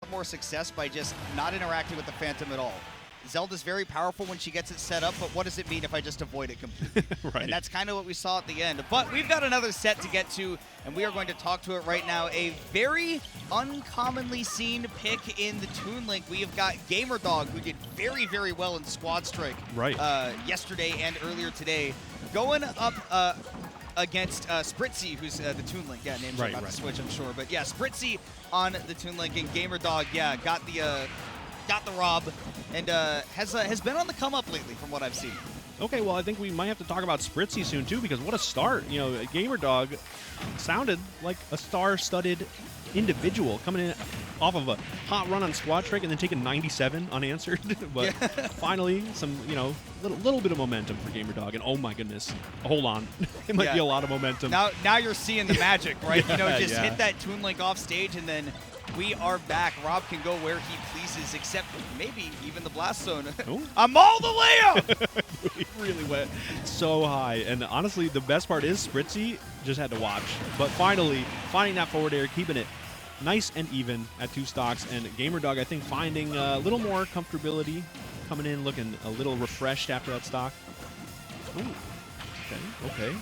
more success by just not interacting with the Phantom at all. Zelda's very powerful when she gets it set up, but what does it mean if I just avoid it completely? Right. And that's kind of what we saw at the end. But we've got another set to get to, and we are going to talk to it right now. A very uncommonly seen pick in the Toon Link. We have got Gamerdog, who did very, very well in Squad Strike yesterday and earlier today, going up against Spritzy, who's the Toon Link. Yeah, names are about to switch, I'm sure. But yeah, Spritzy on the Toon Link, and Gamerdog, yeah, got the R.O.B. and has been on the come up lately from what I've seen. Okay, well, I think we might have to talk about Spritzy soon, too, because what a start. You know, Gamerdog sounded like a star-studded individual coming in off of a hot run on Squad Strike and then taking 97 unanswered. But finally, some, little bit of momentum for Gamerdog. And oh my goodness, hold on. It might be a lot of momentum. Now you're seeing the magic, right? Hit that Toon Link off stage and then we are back. Rob can go where he pleases, except maybe even the blast zone. I'm all the way up! He really went so high. And honestly, the best part is Spritzy just had to watch. But finally, finding that forward air, keeping it nice and even at 2 stocks. And Gamerdog, I think, finding a little more comfortability, coming in looking a little refreshed after that stock. Ooh. Okay.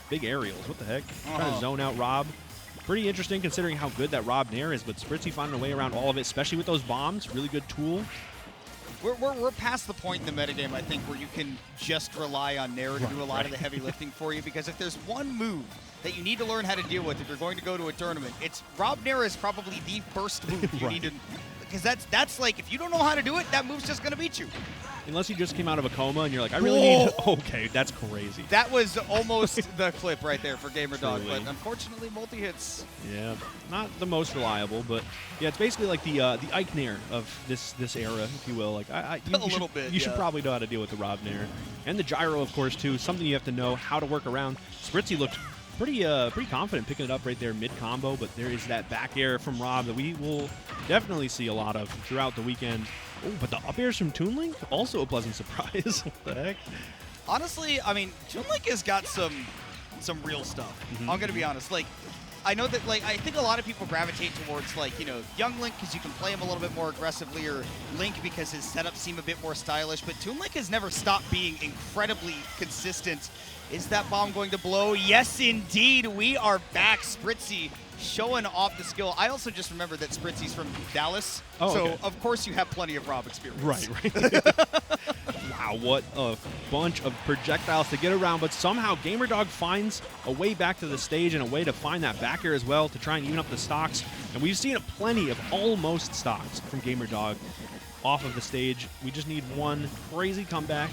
Big aerials. What the heck? Trying to zone out R.O.B. Pretty interesting considering how good that R.O.B. Nair is, but Spritzy finding a way around all of it, especially with those bombs. Really good tool. We're past the point in the metagame, I think, where you can just rely on Nair to do a lot of the heavy lifting for you, because if there's one move that you need to learn how to deal with if you're going to go to a tournament, it's R.O.B. Nair is probably the first move you need to, because that's like, if you don't know how to do it, that move's just going to beat you. Unless you just came out of a coma and you're like, I really need to, okay, that's crazy. That was almost the clip right there for Gamerdog, but unfortunately multi-hits. Yeah, not the most reliable, but yeah, it's basically like the Ike Nair of this era, if you will. Like you should probably know how to deal with the R.O.B. Nair. And the gyro, of course, too, something you have to know how to work around. Spritzy looked pretty confident picking it up right there mid-combo, but there is that back air from R.O.B. that we will definitely see a lot of throughout the weekend. Oh, but the up airs from Toon Link, also a pleasant surprise. What the heck? Honestly, I mean, Toon Link has got some real stuff. I'm going to be honest. Like, I know that, like, I think a lot of people gravitate towards, like, Young Link because you can play him a little bit more aggressively, or Link because his setups seem a bit more stylish, but Toon Link has never stopped being incredibly consistent. Is that bomb going to blow? Yes, indeed. We are back. Spritzy showing off the skill. I also just remembered that Spritzy's from Dallas, so of course you have plenty of R.O.B. experience. Right. Wow, what a bunch of projectiles to get around, but somehow Gamerdog finds a way back to the stage and a way to find that back air as well to try and even up the stocks. And we've seen plenty of almost stocks from Gamerdog off of the stage. We just need one crazy comeback.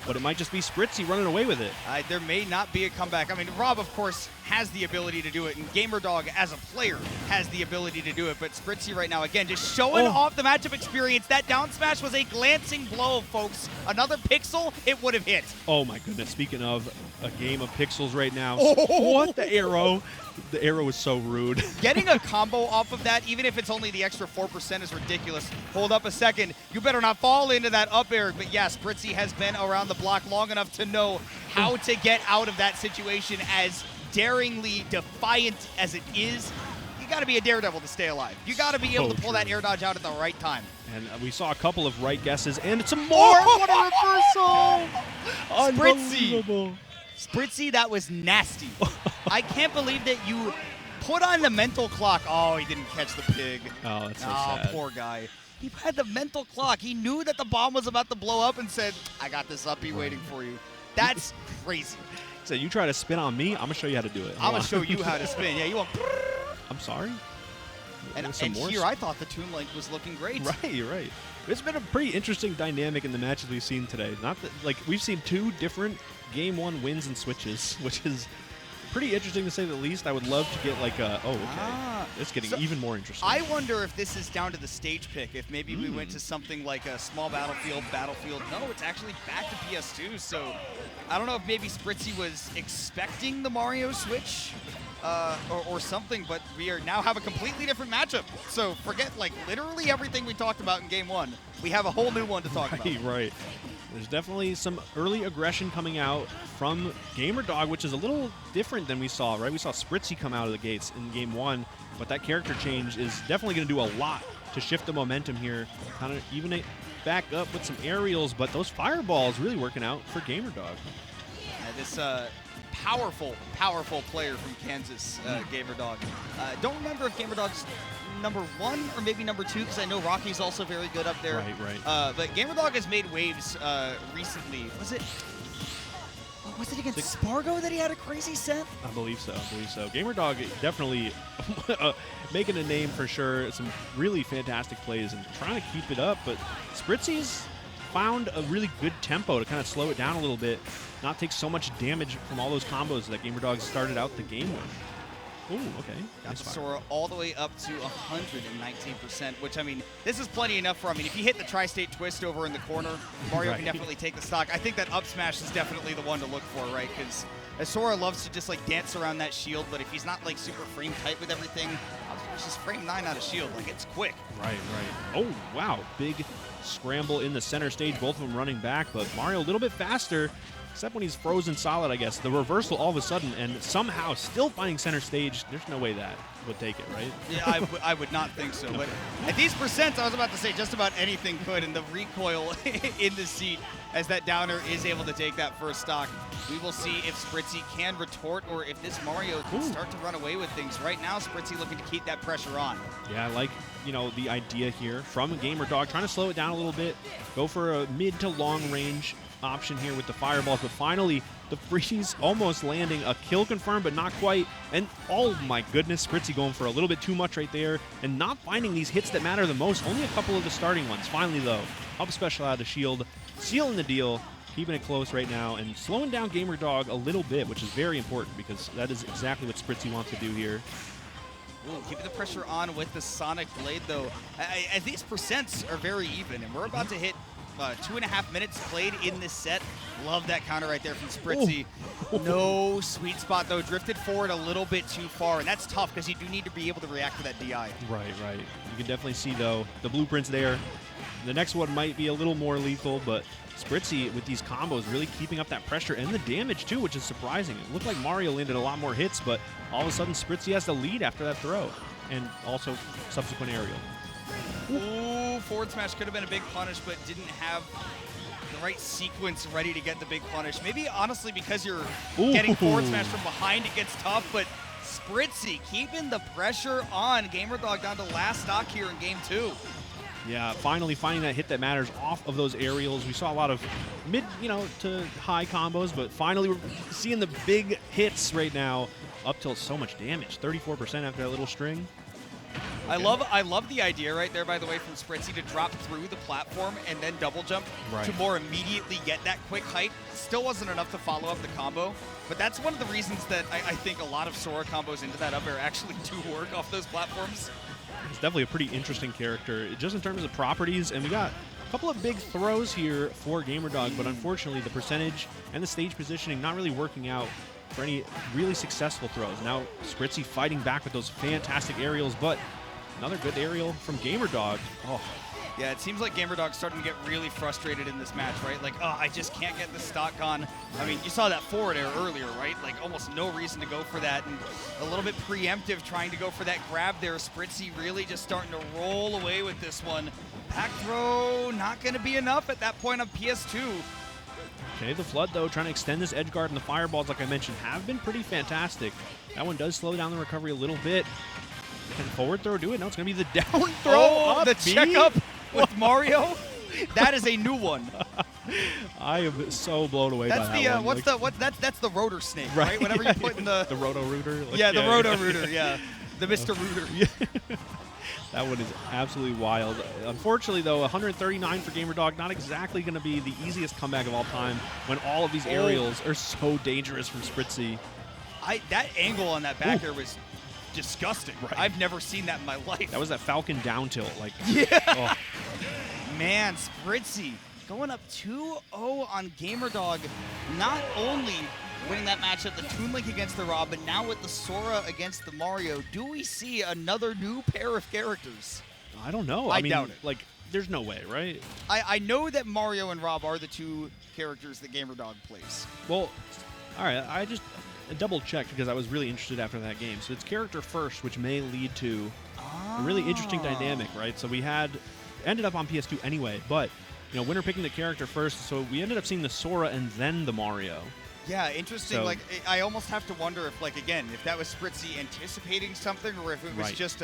But it might just be Spritzy running away with it. There may not be a comeback. I mean, R.O.B., of course, has the ability to do it, and Gamerdog, as a player, has the ability to do it. But Spritzy right now, again, just showing off the matchup experience. That down smash was a glancing blow, folks. Another pixel, it would have hit. Oh, my goodness. Speaking of a game of pixels right now, what the arrow? The arrow is so rude. Getting a combo off of that, even if it's only the extra 4%, is ridiculous. Hold up a second. You better not fall into that up air. But yeah, Spritzy has been around the block long enough to know how to get out of that situation. As daringly defiant as it is, you got to be a daredevil to stay alive. You got to be able to pull that air dodge out at the right time. And we saw a couple of right guesses, and some more. What a reversal! Unbelievable. Spritzy, that was nasty. I can't believe that you put on the mental clock. Oh, he didn't catch the pig. Oh, that's so sad. Poor guy. He had the mental clock. He knew that the bomb was about to blow up and said, I got this uppy waiting for you. That's crazy. So you try to spin on me, I'm going to show you how to do it. I'm going to show you how to spin. Yeah, you want... I'm sorry? And here I thought the Toon Link was looking great. Right, you're right. It's been a pretty interesting dynamic in the matches we've seen today. Not that, like, we've seen 2 different Game 1 wins and switches, which is pretty interesting to say the least. I would love to get like a, it's getting even more interesting. I wonder if this is down to the stage pick, if maybe we went to something like a small battlefield. No, it's actually back to PS2, so I don't know if maybe Spritzy was expecting the Mario Switch or something, but we now have a completely different matchup. So forget like literally everything we talked about in Game 1. We have a whole new one to talk about. Right. There's definitely some early aggression coming out from Gamerdog, which is a little different than we saw, right? We saw Spritzy come out of the gates in Game 1, but that character change is definitely going to do a lot to shift the momentum here, kind of even it back up with some aerials, but those fireballs really working out for Gamerdog. This powerful player from Kansas, Gamerdog. Don't remember if Gamerdog's #1 or maybe #2, because I know Rocky's also very good up there. Right. But Gamerdog has made waves recently. Was it against Spargo that he had a crazy set? I believe so. Gamerdog definitely making a name for sure. Some really fantastic plays and trying to keep it up. But Spritzy's found a really good tempo to kind of slow it down a little bit, not take so much damage from all those combos that Gamerdog started out the game with. Ooh, okay. Got the Sora all the way up to 119%, which, I mean, this is plenty enough for, I mean, if you hit the tri-state twist over in the corner, Mario can definitely take the stock. I think that up smash is definitely the one to look for, right? Because Sora loves to just, like, dance around that shield, but if he's not, like, super frame tight with everything, up smash is frame 9 out of shield. Like, it's quick. Right. Oh, wow. Big scramble in the center stage, both of them running back, but Mario a little bit faster. Except when he's frozen solid, I guess. The reversal all of a sudden, and somehow still finding center stage. There's no way that would take it, right? Yeah, I would not think so. But at these percents, I was about to say just about anything could, and the recoil in the seat as that downer is able to take that first stock. We will see if Spritzy can retort or if this Mario can start to run away with things. Right now, Spritzy looking to keep that pressure on. Yeah, I like, the idea here from Gamerdog, trying to slow it down a little bit, go for a mid to long range option here with the fireballs, but finally the freeze almost landing a kill confirmed, but not quite. And oh my goodness, Spritzy going for a little bit too much right there and not finding these hits that matter the most. Only a couple of the starting ones. Finally though, up special out of the shield, sealing the deal, keeping it close right now and slowing down Gamerdog a little bit, which is very important because that is exactly what Spritzy wants to do here. Ooh, keeping the pressure on with the Sonic Blade though. As these percents are very even, and we're about to hit 2.5 minutes played in this set. Love that counter right there from Spritzy. No sweet spot though. Drifted forward a little bit too far, and that's tough because you do need to be able to react to that DI. Right. You can definitely see though the blueprints there. The next one might be a little more lethal, but Spritzy with these combos really keeping up that pressure and the damage too, which is surprising. It looked like Mario landed a lot more hits, but all of a sudden Spritzy has the lead after that throw, and also subsequent aerial. Ooh, forward smash could have been a big punish, but didn't have the right sequence ready to get the big punish. Maybe, honestly, because you're getting forward smash from behind, it gets tough, but Spritzy keeping the pressure on. Gamerdog down to last stock here in game 2. Yeah, finally finding that hit that matters off of those aerials. We saw a lot of mid, to high combos, but finally we're seeing the big hits right now. Up till so much damage, 34% after that little string. I love the idea right there, by the way, from Spritzy to drop through the platform and then double jump to more immediately get that quick height. Still wasn't enough to follow up the combo, but that's one of the reasons that I think a lot of Sora combos into that up air actually do work off those platforms. It's definitely a pretty interesting character, just in terms of properties, and we got a couple of big throws here for Gamerdog, but unfortunately the percentage and the stage positioning not really working out for any really successful throws. Now Spritzy fighting back with those fantastic aerials, but another good aerial from Gamerdog. Oh. Yeah, it seems like Gamerdog's starting to get really frustrated in this match, right? Like, oh, I just can't get the stock on. I mean, you saw that forward air earlier, right? Like, almost no reason to go for that, and a little bit preemptive trying to go for that grab there. Spritzy really just starting to roll away with this one. Back throw, not going to be enough at that point on PS2. Okay, the Flood, though, trying to extend this edge guard, and the fireballs, like I mentioned, have been pretty fantastic. That one does slow down the recovery a little bit. Can forward throw do it? No, it's going to be the down throw. Oh, the checkup with Mario. That is a new one. I am so blown away by that one. That's the rotor snake, right? Whenever you put in the roto-rooter. The roto-rooter, yeah. The Mr. Rooter. Yeah. That one is absolutely wild. Unfortunately, though, 139 for Gamerdog, not exactly going to be the easiest comeback of all time when all of these aerials are so dangerous from Spritzy. That angle on that back air was disgusting. Right. I've never seen that in my life. That was that Falcon down tilt. Man, Spritzy going up 2-0 on Gamerdog. Not only winning that match at the Toon Link against the R.O.B, but now with the Sora against the Mario. Do we see another new pair of characters? I don't know. I mean, doubt it. Like, there's no way, right? I know that Mario and R.O.B are the two characters that Gamerdog plays. Well, all right, I just double-checked because I was really interested after that game. So it's character first, which may lead to A really interesting dynamic, right? So we ended up on PS2 anyway, but winner picking the character first, so we ended up seeing the Sora and then the Mario. Yeah, interesting. So, like, I almost have to wonder if, like, again, if that was Spritzy anticipating something, or if it was just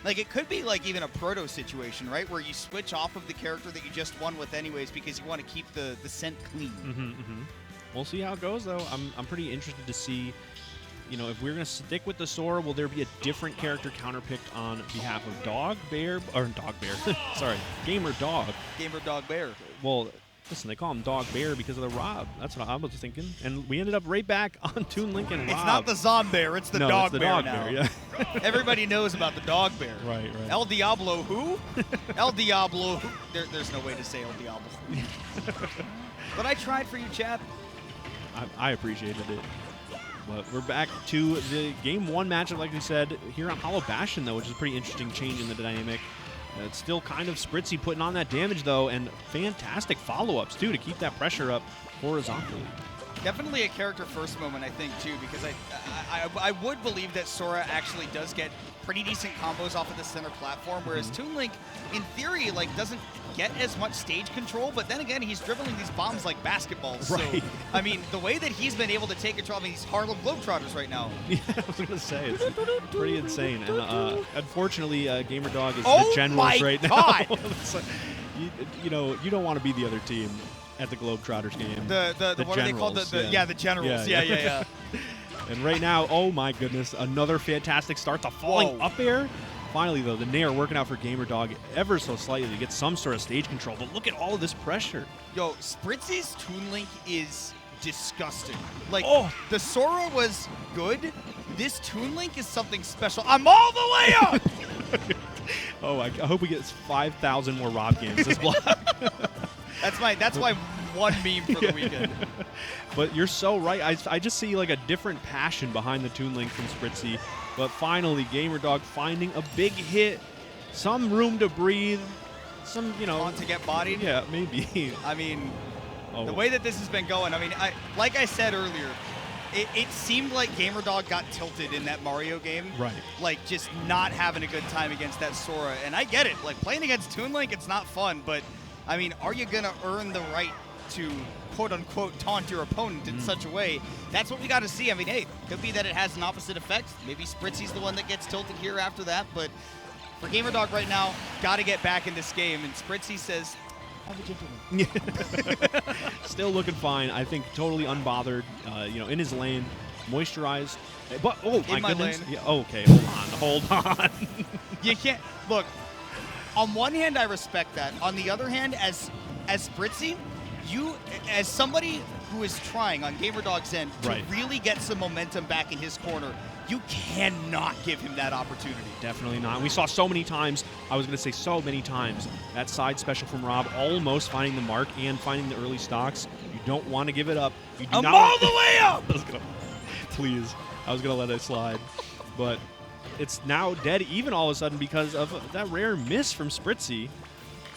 like, it could be like even a proto situation, right, where you switch off of the character that you just won with anyways because you want to keep the scent clean. We'll see how it goes, though. I'm pretty interested to see, if we're going to stick with the Sora, will there be a different character counterpicked on behalf of Gamerdog. Gamerdog Bear. Well, listen, they call him Dog Bear because of the R.O.B. That's what I was thinking. And we ended up right back on Toon Link and R.O.B. It's not the Zombear, it's the Dog Bear Dog now. Bear, yeah. Everybody knows about the Dog Bear. Right. El Diablo who? El Diablo who? There's no way to say El Diablo. But I tried for you, chap. I appreciated it. But we're back to the Game 1 matchup, like we said, here on Hollow Bastion, though, which is a pretty interesting change in the dynamic. It's still kind of Spritzy putting on that damage, though, and fantastic follow-ups, too, to keep that pressure up horizontally. Definitely a character-first moment, I think, too, because I would believe that Sora actually does get pretty decent combos off of the center platform, whereas Toon Link, in theory, like, doesn't get as much stage control, but then again, he's dribbling these bombs like basketballs. Right. So, I mean, the way that he's been able to take control, I mean, he's Harlem Globetrotters right now. Yeah, I was going to say, it's pretty insane. And unfortunately, Gamerdog is the generals right now. God. Like, you don't want to be the other team at the Globetrotters game. The what generals, are they called? The generals. Yeah. And right now, oh my goodness, another fantastic start to falling up air. Finally, though, the Nair working out for Gamerdog ever so slightly to get some sort of stage control. But look at all of this pressure. Yo, Spritzy's Toon Link is disgusting. Like, the Sora was good. This Toon Link is something special. I'm all the way up! I hope we get 5,000 more R.O.B. games this block. That's my one meme for the weekend. But you're so right. I just see like a different passion behind the Toon Link from Spritzy. But finally, Gamerdog finding a big hit, some room to breathe, some, Want to get bodied? Yeah, maybe. I mean, the way that this has been going, I mean, like I said earlier, it seemed like Gamerdog got tilted in that Mario game. Right. Like, just not having a good time against that Sora. And I get it. Like, playing against Toon Link, it's not fun. But, I mean, are you going to earn the right to quote-unquote taunt your opponent in such a way? That's what we got to see. I mean, hey, could be that it has an opposite effect. Maybe Spritzy's the one that gets tilted here after that. But for Gamerdog right now, got to get back in this game. And Spritzy says, have a gentleman. Still looking fine. I think totally unbothered, in his lane, moisturized. But, my goodness. Lane. Yeah, okay, hold on. You can't, look, on one hand, I respect that. On the other hand, as Spritzy, you, as somebody who is trying on Gamerdog's end to really get some momentum back in his corner, you cannot give him that opportunity. Definitely not. We saw so many times, that side special from R.O.B. almost finding the mark and finding the early stocks. You don't want to give it up. You do I'm all the way up! Please. I was going to let it slide. But it's now dead even all of a sudden because of that rare miss from Spritzy.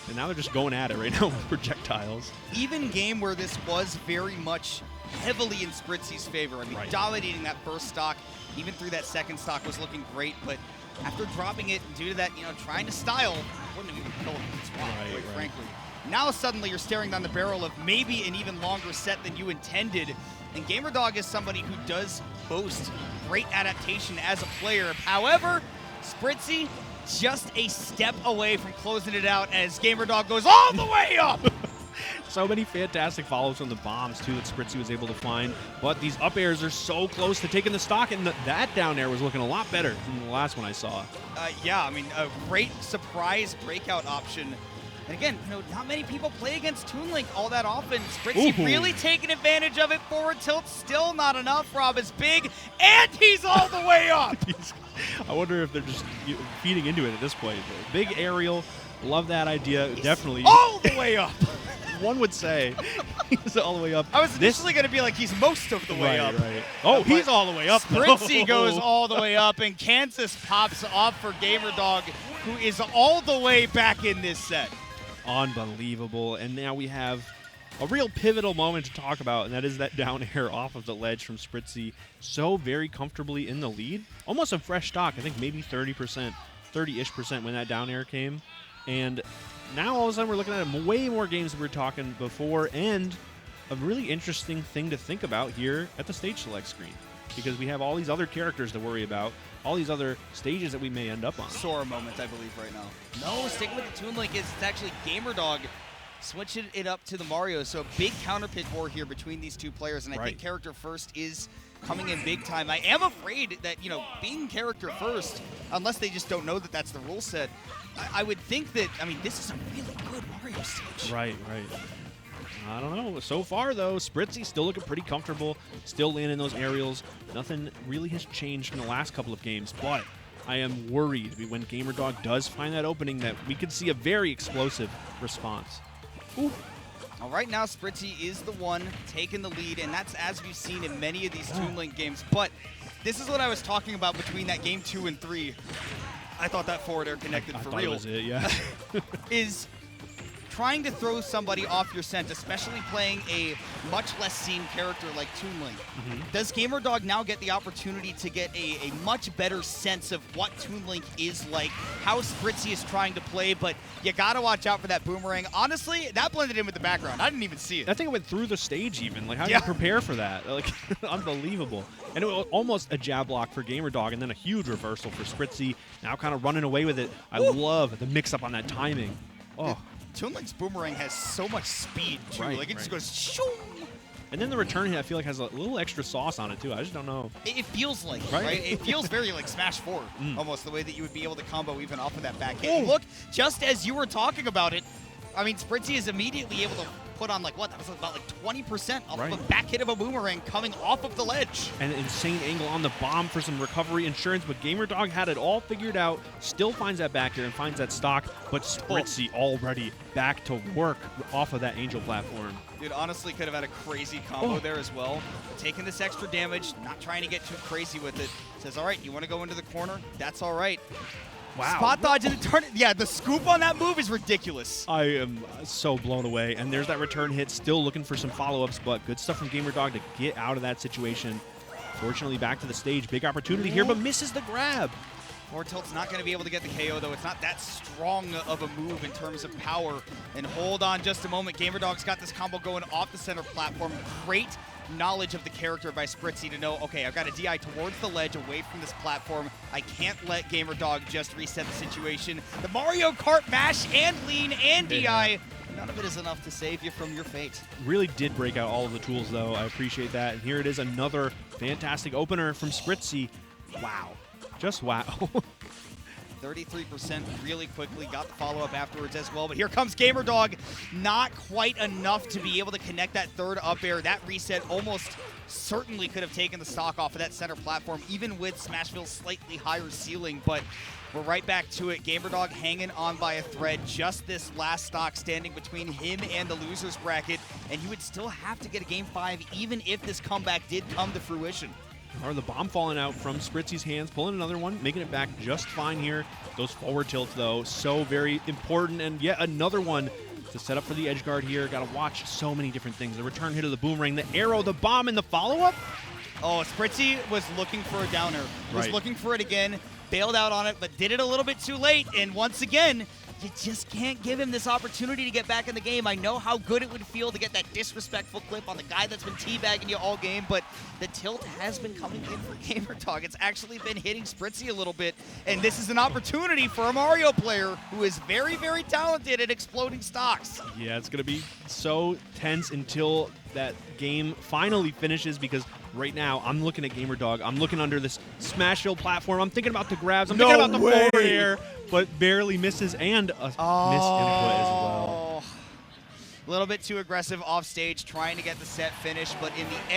And now they're just going at it right now with projectiles. Even game where this was very much heavily in Spritzy's favor. I mean, dominating that first stock, even through that second stock was looking great. But after dropping it due to that, trying to style, wouldn't have even killed him in spot, quite frankly. Now suddenly you're staring down the barrel of maybe an even longer set than you intended. And Gamerdog is somebody who does boast great adaptation as a player. However, Spritzy just a step away from closing it out as Gamerdog goes all the way up. So many fantastic follows from the bombs, too, that Spritzy was able to find. But these up airs are so close to taking the stock, and that down air was looking a lot better than the last one I saw. Yeah, I mean, a great surprise breakout option. And again, not many people play against Toon Link all that often. Spritzy really taking advantage of it. Forward tilt, still not enough. R.O.B is big, and he's all the way up. I wonder if they're just feeding into it at this point. Big aerial, love that idea. He's definitely all the way up. One would say he's all the way up. I was initially going to be like he's most of the way up. Right. Oh, he's all the way up. Spritzy goes all the way up, and Kansas pops off for Gamerdog, who is all the way back in this set. Unbelievable. And now we have a real pivotal moment to talk about, and that is that down air off of the ledge from Spritzy. So very comfortably in the lead. Almost a fresh stock. I think maybe 30% 30-ish% when that down air came. And now all of a sudden we're looking at way more games than we were talking before, and a really interesting thing to think about here at the stage select screen, because we have all these other characters to worry about, all these other stages that we may end up on. Sore moment, I believe, right now. No, sticking with the Toon Link is it's actually Gamerdog switching it up to the Mario. So big counter pick war here between these two players, and I think character first is coming in big time. I am afraid that, you know, being character first, unless they just don't know that that's the rule set, I would think that, I mean, this is a really good Mario stage. Right. I don't know. So far, though, Spritzy still looking pretty comfortable, still landing those aerials. Nothing really has changed in the last couple of games, but I am worried when Gamerdog does find that opening that we could see a very explosive response. Ooh. All right, now Spritzy is the one taking the lead, and that's as we've seen in many of these Toon Link games. But this is what I was talking about between that game 2 and 3. I thought that forward air connected for real. That was it, yeah. Is trying to throw somebody off your scent, especially playing a much less seen character like Toon Link. Does Gamerdog now get the opportunity to get a much better sense of what Toon Link is like, how Spritzy is trying to play, but you gotta watch out for that boomerang. Honestly, that blended in with the background. I didn't even see it. That thing went through the stage even. Like, how do you prepare for that? Like, unbelievable. And it was almost a jab block for Gamerdog, and then a huge reversal for Spritzy, now kind of running away with it. I love the mix-up on that timing. Oh. Toon Link's boomerang has so much speed, too. Like, it just goes shoo. And then the return hit, I feel like, has a little extra sauce on it, too. I just don't know. It feels like it, right? It feels very like Smash 4, almost, the way that you would be able to combo even off of that back hit. Look, just as you were talking about it, I mean, Spritzy is immediately able to put on, like, what? That was about, like, 20% off of a back hit of a boomerang coming off of the ledge. And an insane angle on the bomb for some recovery insurance, but Gamerdog had it all figured out, still finds that back air and finds that stock, but Spritzy already back to work off of that angel platform. Dude, honestly, could have had a crazy combo there as well. Taking this extra damage, not trying to get too crazy with it. Says, all right, you want to go into the corner? That's all right. Wow. Spot dodge and turn. Yeah, the scoop on that move is ridiculous. I am so blown away. And there's that return hit, still looking for some follow-ups, but good stuff from Gamerdog to get out of that situation. Fortunately, back to the stage. Big opportunity here, but misses the grab. Forward tilt's not going to be able to get the KO, though. It's not that strong of a move in terms of power. And hold on just a moment. Gamerdog's got this combo going off the center platform. Great knowledge of the character by Spritzy to know, okay, I've got to DI towards the ledge away from this platform. I can't let Gamerdog just reset the situation. The Mario Kart mash and lean and DI. None of it is enough to save you from your fate. Really did break out all of the tools, though. I appreciate that. And here it is, another fantastic opener from Spritzy. Wow. Just wow. 33% really quickly, got the follow-up afterwards as well, but here comes Gamerdog. Not quite enough to be able to connect that third up air. That reset almost certainly could have taken the stock off of that center platform, even with Smashville's slightly higher ceiling, but we're right back to it. Gamerdog hanging on by a thread. Just this last stock standing between him and the loser's bracket, and he would still have to get a Game 5 even if this comeback did come to fruition. Or the bomb falling out from Spritzy's hands, pulling another one, making it back just fine here. Those forward tilts, though, so very important. And yet another one to set up for the edge guard here. Got to watch so many different things. The return hit of the boomerang, the arrow, the bomb, and the follow-up. Oh, Spritzy was looking for a downer. Was looking for it again, bailed out on it, but did it a little bit too late. And once again, you just can't give him this opportunity to get back in the game. I know how good it would feel to get that disrespectful clip on the guy that's been teabagging you all game, but the tilt has been coming in for Gamerdog. It's actually been hitting Spritzy a little bit, and this is an opportunity for a Mario player who is very, very talented at exploding stocks. Yeah, it's going to be so tense until that game finally finishes, because right now I'm looking at Gamerdog. I'm looking under this Smashville platform. I'm thinking about the grabs. I'm thinking about the forward air, but barely misses, and a miss input as well. A little bit too aggressive off stage, trying to get the set finished, but in the end,